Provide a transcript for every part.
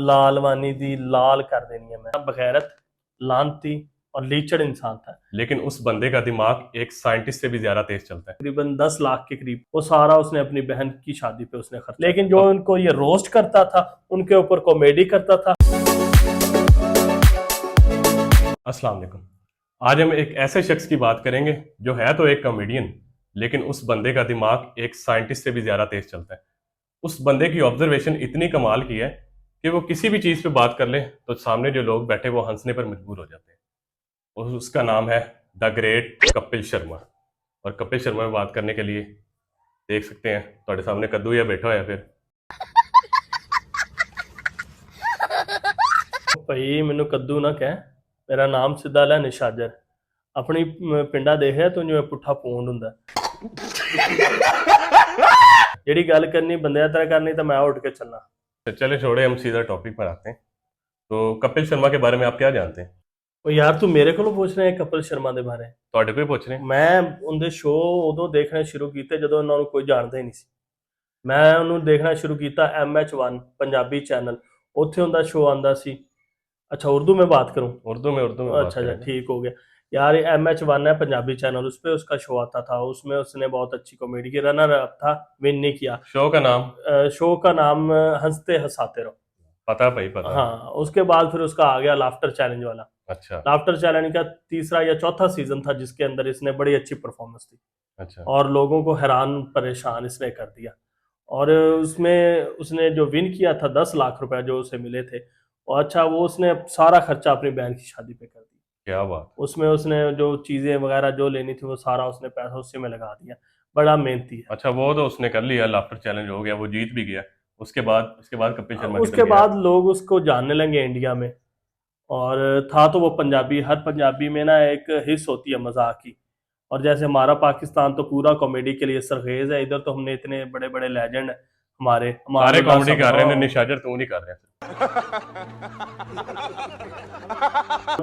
लालवानी दी लाल कर देनी है मैं। बगैरत, लानती और लीचड़ इंसान था। लेकिन उस बंदे का दिमाग एक साइंटिस्ट से भी ज्यादा तेज चलता है। तकरीबन 10 लाख के करीब वो सारा उसने अपनी बहन की शादी पे उसने खर्चा। लेकिन जो उनको ये रोस्ट करता था, उनके ऊपर कॉमेडी करता था। अस्सलाम वालेकुम। आज हम एक ऐसे शख्स की बात करेंगे जो है तो एक कॉमेडियन, लेकिन उस बंदे का दिमाग एक साइंटिस्ट से भी ज्यादा तेज चलता है। उस बंदे की ऑब्जर्वेशन इतनी कमाल की है कि वो किसी भी चीज पे बात कर ले तो सामने जो लोग बैठे वो हंसने पर मजबूर हो जाते हैं। और उसका नाम है द ग्रेट कपिल शर्मा। और कपिल शर्मा में बात करने के लिए देख सकते हैं ਤੁਹਾਡੇ सामने कद्दू या बैठा होया फिर भाई मैनू कद्दू ना कह, मेरा नाम सीधा लै निशाजर। अपनी पिंडा देखिया तू जिवें पुट्ठा पूंड हुंदा। जेड़ी गल करनी बंदे तरह करनी तो मैं उठ के चलना। चले छोड़े, हम सीधा टॉपिक पर आते हैं। तो कपिल शर्मा के बारे में आप क्या जानते हैं? ਉਹ ਯਾਰ ਤੂੰ ਮੇਰੇ ਕੋਲੋਂ ਪੁੱਛ ਰਿਹਾ ਹੈ ਕਪਿਲ ਸ਼ਰਮਾ ਦੇ ਬਾਰੇ। ਤੁਹਾਡੇ ਕੋਈ ਪੁੱਛ ਰਹੇ हैं? ਮੈਂ ਉਹਦੇ ਸ਼ੋਅ ਉਦੋਂ ਦੇਖਣੇ ਸ਼ੁਰੂ ਕੀਤੇ ਜਦੋਂ ਉਹਨਾਂ ਨੂੰ ਕੋਈ ਜਾਣਦਾ ਹੀ ਨਹੀਂ ਸੀ। ਮੈਂ ਉਹਨੂੰ ਦੇਖਣਾ ਸ਼ੁਰੂ ਕੀਤਾ MH1 ਪੰਜਾਬੀ ਚੈਨਲ, ਉੱਥੇ ਉਹਦਾ ਸ਼ੋਅ ਆਂਦਾ ਸੀ। अच्छा उर्दू में बात करूं? उर्दू में बात अच्छा अच्छा, करेंगे। ठीक हो गया। यार ये MH1 है पंजाबी चैनल, उस पर उसका शो आता था। उसमें उसने बहुत अच्छी कॉमेडी की, रनर अप था, विन नहीं किया। शो का नाम? शो का नाम हंसते हंसाते रहो। पता भाई, पता। हाँ, उसके बाद फिर उसका आ गया लाफ्टर चैलेंज वाला। अच्छा लाफ्टर चैलेंज का तीसरा या चौथा सीजन था जिसके अंदर इसने बड़ी अच्छी परफॉर्मेंस दी अच्छा। और लोगों को हैरान परेशान इसने कर दिया। और उसमें उसने जो विन किया था 10 लाख रुपए जो उसे मिले थे, और अच्छा वो उसने सारा खर्चा अपनी बहन की शादी पे कर दिया। क्या बात। उसमें उसने जो चीजें वगैरह जो लेनी थी वो सारा उसने पैसा उसी में लगा दिया। बड़ा मेहनती है। अच्छा, वो तो उसने कर लिया, लाफ्टर चैलेंज हो गया, वो जीत भी गया। उसके बाद कपिल शर्मा उसके निकल गया। बाद लोग उसको जानने लगे इंडिया में। और था तो वो पंजाबी, हर पंजाबी में ना एक हिस्स होती है मजाक की। और जैसे हमारा पाकिस्तान तो पूरा कॉमेडी के लिए सरखेज है, इधर तो हमने इतने बड़े बड़े लेजेंड हमारे सारे हमारे कॉमेडी कर रहे हैं, निशाजर तू नहीं कर रहे हैं।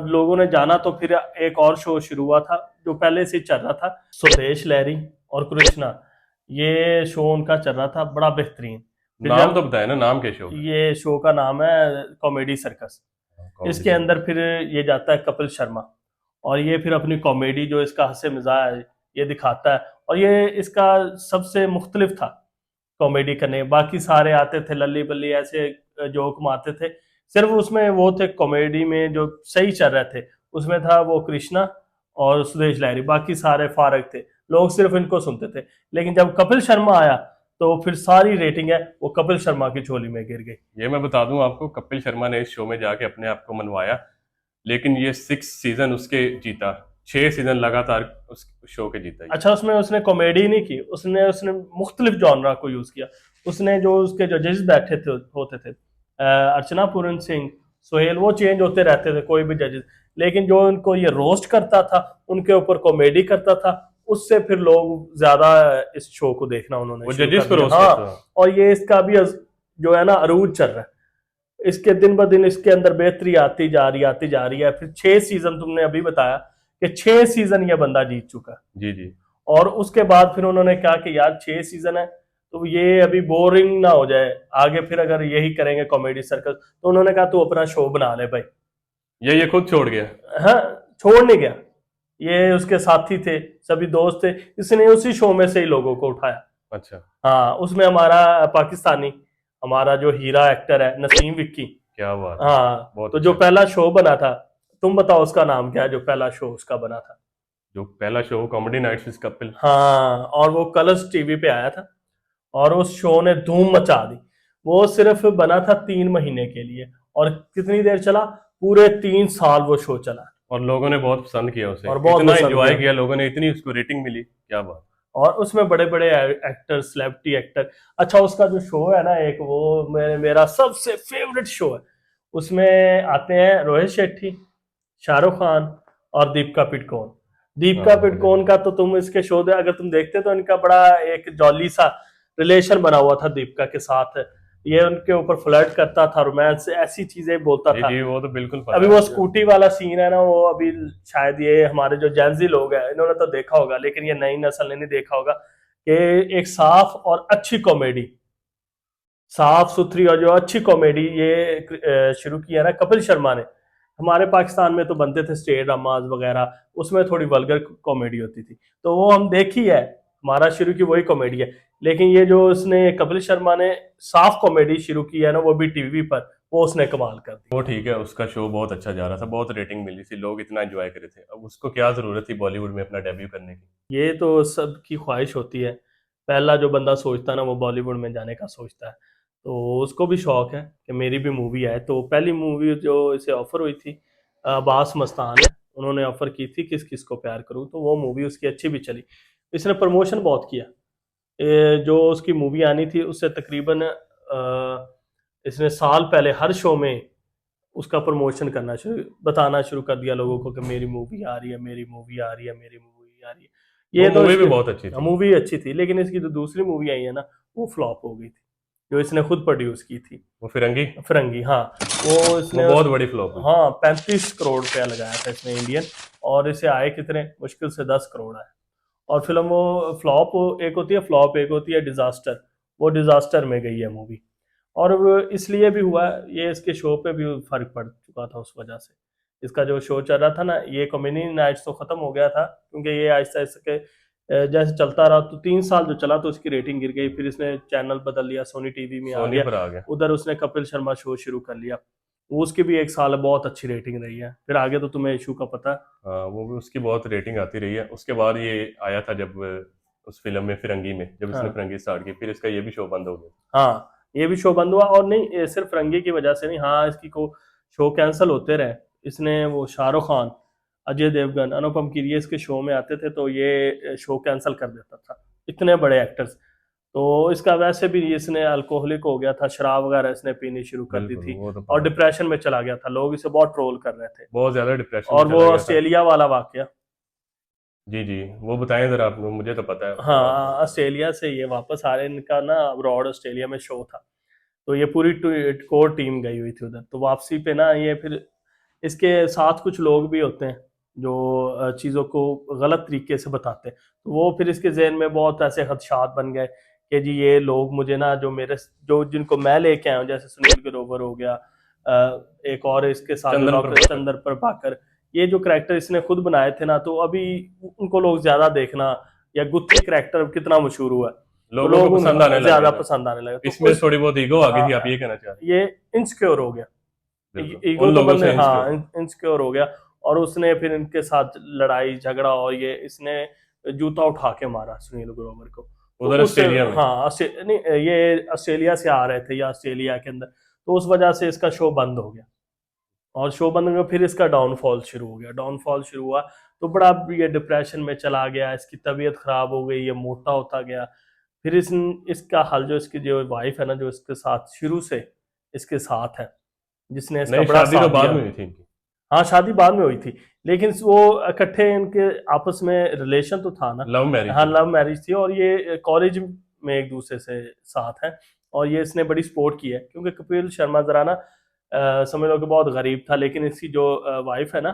लोगों ने जाना तो फिर एक और शो शुरू हुआ था जो पहले से चल रहा था, स्वदेश लहरी और कृष्णा। ये शो उनका चल रहा था बड़ा बेहतरीन। नाम तो बताए ना, नाम के शो? ये शो का नाम है कॉमेडी सर्कस। इसके अंदर फिर ये जाता है कपिल शर्मा, और ये फिर अपनी कॉमेडी जो इसका हंसे मजाक है ये दिखाता है। और ये इसका सबसे मुख्तलिफ था कॉमेडी करने। बाकी सारे आते थे लल्ली बल्ली ऐसे जोक मारते थे, सिर्फ उसमें वो थे कॉमेडी में जो सही चल रहे थे उसमें था वो कृष्णा और सुदेश लहरी। बाकी सारे फारग थे, लोग सिर्फ इनको सुनते थे। लेकिन जब कपिल शर्मा आया तो फिर सारी रेटिंग है वो कपिल शर्मा की झोली में गिर गई। ये मैं बता दूं आपको, कपिल शर्मा ने इस शो में जाके अपने आप को मनवाया, लेकिन ये 6 सीजन उसके जीता, 6 सीजन लगातार उस शो के जीता। अच्छा, उसमें उसने कॉमेडी नहीं की, उसने उसने मुख्तलिफ जॉनरा को यूज किया। उसने जो उसके जजेस बैठे थे होते थे, अर्चना पूरन सिंह, सोहेल, वो चेंज होते रहते थे कोई भी जजेस। लेकिन जो उनको ये रोस्ट करता था, उनके ऊपर कॉमेडी करता था, उससे फिर लोग ज्यादा इस शो को देखना उन्होंने वो शुरू जजेस कर पर दिया। रोस्ट हाँ, करता था। और ये इसका भी जो है ना अरूज चल रहा है। इसके दिन ब दिन इसके अंदर बेहतरी आती जा रही है। फिर 6 सीजन तुमने अभी बताया कि 6 सीजन ये बंदा जीत चुका है। जी जी। और उसके बाद फिर उन्होंने कहा कि यार 6 सीजन है तो ये अभी बोरिंग ना हो जाए, आगे फिर अगर यही करेंगे कॉमेडी सर्कस, तो उन्होंने कहा तू अपना शो बना ले भाई। ये खुद छोड़ गया? हाँ, छोड़ नहीं गया, ये उसके साथी थे, सभी दोस्त थे, इसने उसी शो में से ही लोगों को उठाया। अच्छा। हाँ, उसमें हमारा पाकिस्तानी, हमारा जो हीरा एक्टर है नसीम विक्की। क्या बात। हाँ, बहुत तो जो अच्छा। पहला शो बना था, तुम बताओ उसका नाम क्या है जो पहला शो उसका बना था? जो पहला show comedy nights with Kapil. हाँ, और वो कलर्स टीवी पे आया था और उस शो ने धूम मचा दी। वो सिर्फ बना था 3 महीने के लिए, और कितनी देर चला? पूरे 3 साल वो शो चला। और लोगों ने बहुत पसंद किया उसे, और बहुत इतना पसंद एंजॉय किया। किया लोगों ने, इतनी उसको रेटिंग मिली, क्या बात। और उसमें बड़े बड़े एक्टर, सेलिब्रिटी एक्टर। अच्छा, उसका जो शो है ना एक, वो मेरा सबसे फेवरेट शो है। उसमें आते हैं रोहित शेट्टी, शाहरुख खान और दीपिका पिडकोन। दीपिका हाँ, पिडकोन का तो तुम इसके शो दे अगर तुम देखते तो इनका बड़ा एक जॉली सा रिलेशन बना हुआ था दीपिका के साथ। ये उनके ऊपर फ्लर्ट करता था, रोमांस ऐसी चीजें बोलता जी था। जी, वो तो बिल्कुल पता अभी है वो मुझे। स्कूटी वाला सीन है ना, वो अभी शायद ये हमारे जो जेंजी लोग हैं इन्होंने तो देखा होगा, लेकिन ये नई नस्ल ने नहीं देखा होगा कि एक साफ और अच्छी कॉमेडी साफ सुथरी और जो अच्छी कॉमेडी ये शुरू की है ना कपिल शर्मा ने। हमारे पाकिस्तान में तो बनते थे स्टेट ड्रामाज वगैरह, उसमें थोड़ी वल्गर कॉमेडी होती थी, तो वो हम देखी है, हमारा शुरू की वही कॉमेडी है। लेकिन ये जो उसने कपिल शर्मा ने साफ कॉमेडी शुरू की है ना, वो भी टीवी पर, वो उसने कमाल कर दी। वो ठीक है, उसका शो बहुत अच्छा जा रहा था, बहुत रेटिंग मिली थी, लोग इतना एंजॉय करे थे। अब उसको क्या जरूरत थी बॉलीवुड में अपना डेब्यू करने की। ये तो सबकी ख्वाहिश होती है, पहला जो बंदा सोचता है ना वो बॉलीवुड में जाने का सोचता है। तो उसको भी शौक है कि मेरी भी मूवी आए। तो पहली मूवी जो इसे ऑफर हुई थी, अब्बास मस्तान है, उन्होंने ऑफर की थी किस किस को प्यार करूं, तो वो मूवी उसकी अच्छी भी चली। इसने प्रमोशन बहुत किया। जो उसकी मूवी आनी थी उससे तकरीबन इसने साल पहले हर शो में उसका प्रमोशन करना शुरू, बताना शुरू कर दिया लोगों को कि मेरी मूवी आ रही है, मेरी मूवी आ रही है, मेरी मूवी आ रही है। वो ये तो मूवी भी इसकी बहुत अच्छी थी। मूवी अच्छी थी, लेकिन इसकी जो दूसरी मूवी आई है ना, वो फ्लॉप हो गई थी, जो इसने खुद प्रोड्यूस की थी, वो फिरंगी, फिरंगी। हाँ, वो वो इसने बहुत बड़ी फ्लॉप हुई। हाँ 35 करोड़ रुपया लगाया था इसने इंडियन, और इसे आए कितने, मुश्किल से 10 करोड़ आए। और फिल्म वो फ्लॉप एक होती है, फ्लॉप एक होती है डिजास्टर, वो डिजास्टर में गई है मूवी। और वो इसलिए भी हुआ, ये इसके शो पे भी फर्क पड़ चुका था उस वजह से। इसका जो शो चल रहा था ना, ये कॉमेडी नाइट्स तो खत्म हो गया था, क्योंकि ये आहिस्ता आहिस्ता के जैसे चलता रहा, तो 3 साल जो चला तो उसकी रेटिंग गिर गई। फिर इसने चैनल बदल लिया, सोनी टीवी में आ सोनी गया, पर आ गया। उधर उसने कपिल शर्मा शो शुरू कर लिया। वो उसकी भी 1 साल बहुत अच्छी रेटिंग रही है, फिर आगे तो तुम्हें इशू का पता है। हाँ, वो भी उसकी बहुत रेटिंग आती रही है। उसके बाद ये आया था जब उस फिल्म में फिरंगी में, जब इसने हाँ फिरंगी स्टार्ट की, फिर इसका ये भी शो बंद हो गया। हाँ, ये भी शो बंद हुआ, और नहीं ये सिर्फ रंगे की वजह से नहीं, हाँ इसकी को शो कैंसिल होते रहे। इसने वो शाहरुख खान, अजय देवगन, अनुपम खेर ये इसके शो में आते थे, तो ये शो कैंसिल कर देता था, इतने बड़े एक्टर्स। तो इसका वैसे भी इसने अल्कोहलिक हो गया था, शराब वगैरह इसने पीनी शुरू कर दी बिल्कुल, थी, वो तो और पता है। डिप्रेशन में चला गया था, लोग इसे बहुत ट्रोल कर रहे थे। बहुत ज्यादा डिप्रेशन में और वो चला गया था। ऑस्ट्रेलिया वाला वाकया, जी जी, वो बताएं जरा आप, मुझे तो पता है उसके बाद तो। हाँ ऑस्ट्रेलिया से ये वापस आ रहे, इनका ना अब्रॉड ऑस्ट्रेलिया में शो था, तो ये पूरी कोर टीम गई हुई थी उधर। तो वापसी पे ना ये फिर इसके साथ कुछ लोग भी होते हैं जो चीज़ों को गलत तरीके से बताते हैं, तो वो फिर इसके जहन में बहुत ऐसे खदशात बन गए कि जी ये लोग मुझे ना, जो मेरे जो जिनको मैं लेके आया हूँ, जैसे सुनील ग्रोवर हो गया, एक और इसके साथ जो चंदन डॉक्टर प्रभाकर। चंद्र प्रभाकर, ये जो करैक्टर इसने खुद बनाए थे ना, तो अभी उनको लोग ज्यादा देखना, या गुत्ती करैक्टर कितना मशहूर हुआ है, तो लोगों को लोग पसंद आने उन्हें लग ज्यादा गया था। पसंद आने लगे, तो इसमें उस थोड़ी बहुत ईगो आ गई हाँ थी, आप ये कहना चाह रहे हैं। ये इनसिक्योर हो गया, बिल्कुल, ईगो उन तो लोगों बंदे से हाँ इंसिक्योर। इनसिक्योर हो गया। और उसने फिर इनके साथ लड़ाई झगड़ा, और ये इसने जूता उठा के मारा सुनील ग्रोवर को। तो उधर उस ऑस्ट्रेलिया में। हाँ नहीं, ये ऑस्ट्रेलिया से आ रहे थे या ऑस्ट्रेलिया के अंदर, तो उस वजह से इसका शो बंद हो गया। और शो बंद में फिर इसका डाउनफॉल शुरू हो गया, डाउनफॉल शुरू हुआ, तो बड़ा ये डिप्रेशन में चला गया, इसकी तबीयत खराब हो गई, ये मोटा होता गया। फिर इसका हल, जो इसकी जो वाइफ है ना, जो इसके साथ शुरू से इसके साथ है, जिसने इसका नहीं, बड़ा शादी तो साथ बाद दिया। में हुई थी इनकी। हाँ शादी बाद में हुई थी, लेकिन वो इकट्ठे इनके आपस में रिलेशन तो था ना। लव मैरिज हाँ थी। लव मैरिज थी, और ये कॉलेज में एक दूसरे से साथ है। और ये इसने बड़ी सपोर्ट की है, क्योंकि कपिल शर्मा जरा ना समझ लो कि बहुत गरीब था, लेकिन इसकी जो वाइफ है ना,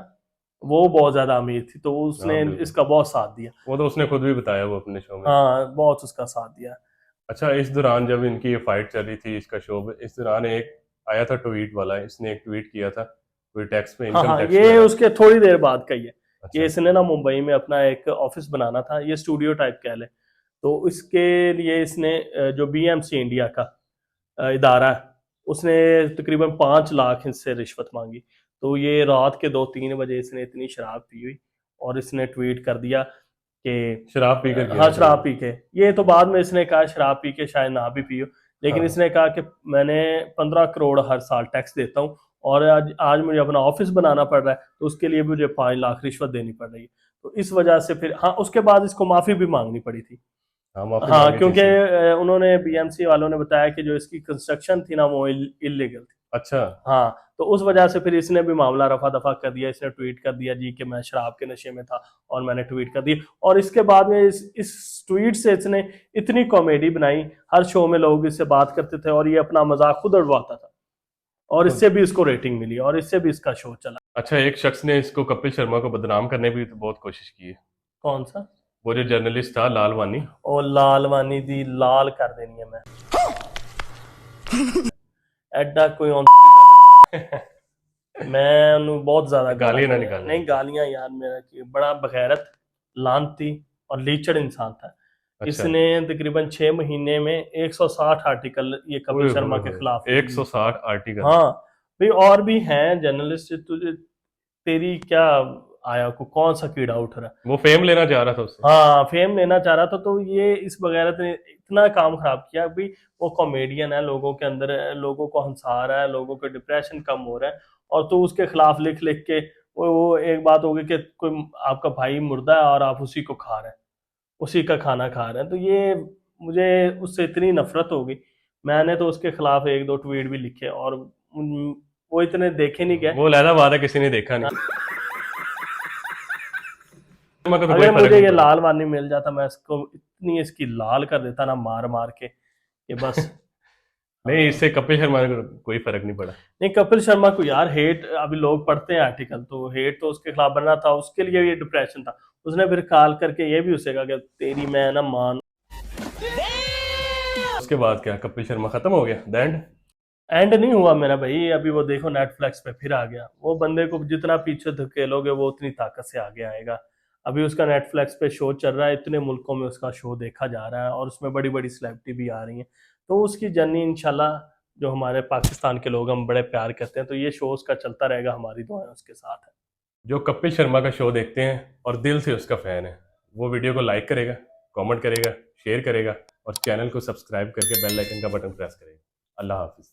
वो बहुत ज्यादा अमीर थी, तो हाँ उसने बिल्कुल, इसका बहुत साथ दिया। वो तो उसने खुद भी बताया वो अपने शो में। हाँ बहुत उसका साथ दिया। अच्छा, इस दौरान जब इनकी ये फाइट चल रही थी इसका शो में, इस दौरान एक आया था ट्वीट वाला, इसने एक ट्वीट किया था, कोई टैक्स पे, हाँ इनकम हाँ, टैक्स पे ये लगा। उसके थोड़ी देर बाद का ही है। ये अच्छा। इसने ना मुंबई में अपना एक ऑफिस बनाना था, ये स्टूडियो टाइप कह ले, तो इसके लिए इसने जो बीएमसी इंडिया का इदारा है, उसने तकरीबन 5 लाख इससे रिश्वत मांगी। तो ये रात के 2-3 बजे इसने इतनी शराब पी हुई, और इसने ट्वीट कर दिया कि शराब पीकर किया हाँ था शराब ट्वीट। पी के। ये तो बाद में इसने कहा शराब पी के शायद ना भी पियो, लेकिन हाँ। इसने कहा कि मैंने 15 करोड़ हर साल टैक्स देता हूँ, और आज आज मुझे अपना ऑफिस बनाना पड़ रहा है, तो उसके लिए मुझे 5 लाख रिश्वत देनी पड़ रही है। तो इस वजह से फिर हाँ उसके बाद इसको माफी भी मांगनी पड़ी थी। हाँ, माफी हाँ मांगी थी क्योंकि इसने। उन्होंने बीएमसी वालों ने बताया कि जो इसकी कंस्ट्रक्शन थी ना, वो इलीगल थी। अच्छा। हाँ, तो उस वजह से फिर इसने भी मामला रफा दफा कर दिया, इसने ट्वीट कर दिया जी कि मैं शराब के नशे में था, और मैंने ट्वीट कर दिया। और इसके बाद में इस ट्वीट से इसने इतनी कॉमेडी बनाई, हर शो में लोग इससे बात करते थे, और ये अपना मजाक खुद उड़वाता था, और खुद। इससे भी इसको रेटिंग मिली, और इससे भी इसका शो चला। अच्छा, एक शख्स ने इसको, कपिल शर्मा को बदनाम करने की भी तो बहुत कोशिश की है। कौन सा? वो जो जर्नलिस्ट था लालवानी। और लालवानी दी लाल कर देनी है मैं। ਐਡਾ ਕੋਈ ਔਂਤਰੀ ਦਾ ਬੱਚਾ मैं ਉਹਨੂੰ ਬਹੁਤ ਜ਼ਿਆਦਾ गालियां ना ਕੱਢੀਆਂ। निकालना। नहीं गालियां यार, मेरा कि बड़ा बगैरत, लानती और लीचड़ इंसान था। अच्छा। इसने तकरीबन 6 महीने में 160 आर्टिकल ये कपिल ओए शर्मा होए के होए, खिलाफ 160 आर्टिकल। हाँ भाई, और भी हैं जर्नलिस्ट। तुझे तेरी क्या आया को कौन सा कीड़ा उठ रहा है? वो फेम लेना चाह रहा था उससे। हाँ, फेम लेना चाह रहा था। तो ये इस बगैरत ने इतना काम खराब किया भाई। वो कॉमेडियन है, लोगों के अंदर लोगों को हंसा रहा है, लोगों को डिप्रेशन कम हो रहा है, और तो उसके खिलाफ लिख लिख के वो एक बात होगी कि कोई आपका भाई मुर्दा है और आप उसी को खा रहे हैं, उसी का खाना खा रहे हैं। तो ये मुझे उससे इतनी नफरत हो गई, मैंने तो उसके खिलाफ एक दो ट्वीट भी लिखे, और वो इतने देखे नहीं गए। वो लहदा वादा किसी ने देखा नहीं। शर्मा का तो कोई अगर फर्क मुझे नहीं ये पड़ा। लाल वानी मिल जाता, मैं इसको इतनी इसकी लाल कर देता ना, मार मार के, कि बस। नहीं, इससे कपिल शर्मा को कोई फर्क नहीं पड़ा। नहीं, कपिल शर्मा को यार हेट, अभी लोग पढ़ते हैं आर्टिकल, तो हेट तो उसके खिलाफ बनना था, उसके लिए ये डिप्रेशन था। उसने फिर कॉल करके ये भी उसे कहा कि तेरी मैं ना मान। उसके बाद क्या, कपिल शर्मा खत्म हो गया, द एंड? एंड नहीं हुआ मेरा भाई, अभी वो देखो नेटफ्लिक्स पे फिर आ गया। वो बंदे को जितना पीछे धकेलोगे वो उतनी ताकत से आगे आएगा। अभी उसका नेटफ्लिक्स पे शो चल रहा है, इतने मुल्कों में उसका शो देखा जा रहा है, और उसमें बड़ी बड़ी सेलिब्रिटी भी आ रही हैं। तो उसकी जर्नी इंशाल्लाह, जो हमारे पाकिस्तान के लोग हम बड़े प्यार करते हैं, तो ये शो उसका चलता रहेगा, हमारी दुआएं उसके साथ है। जो कपिल शर्मा का शो देखते हैं और दिल से उसका फैन है, वो वीडियो को लाइक करेगा, कमेंट करेगा, शेयर करेगा, और चैनल को सब्सक्राइब करके बेल आइकन का बटन प्रेस करेगा। अल्लाह हाफिज।